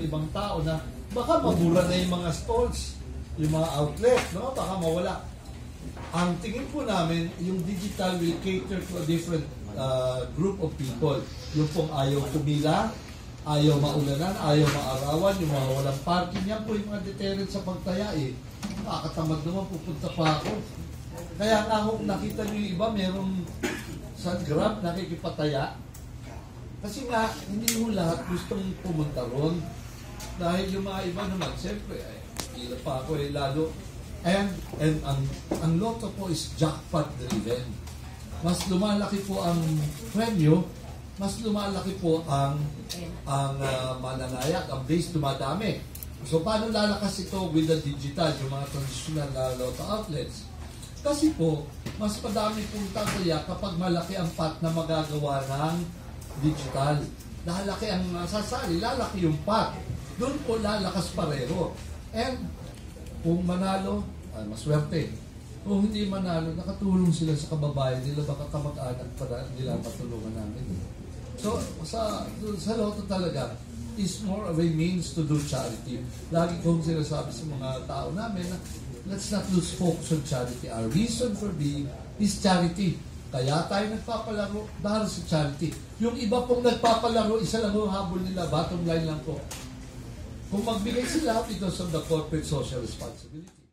ibang tao na baka mabura na yung mga stalls, yung mga outlet, no? Baka mawala. Ang tingin po namin, yung digital will cater to a different group of people. Yung pong ayaw pumila, ayaw maulanan, ayaw maarawan, yung mga walang parking, yan po yung mga deterrent sa pagtaya eh. Nakakatamad naman, pupunta pa ako. Kaya nga kung nakita nyo yung iba, merong sa Grab nakikipataya. Kasi nga, hindi mo lahat gustong pumunta ron. Dahil yung mga iba naman, siyempre, hindi pa ako lalo. And ang loto po is jackpot driven. Mas lumalaki po ang premyo, mas lumalaki po ang mananayak, ang base dumadami. So paano lalakas ito with the digital, yung mga traditional na lotto outlets? Kasi po, mas madami pong tataya kapag malaki ang pot na magagawa ng digital. Lalaki ang sasali, lalaki yung pot. Doon po lalakas pareho. And kung manalo, maswerte. Kung hindi manalo, nakatulong sila sa kababayan nila, baka kamag-anak para nila matulungan namin. So, sa Lotto talaga, is more of a means to do charity. Lagi kong sinasabi sa mga tao namin na let's not lose focus on charity. Our reason for being is charity. Kaya tayo nagpapalaro dahil sa charity. Yung iba pong nagpapalaro, isa lang ang habol nila, bottom line lang po. Kung magbigay sila because of the corporate social responsibility.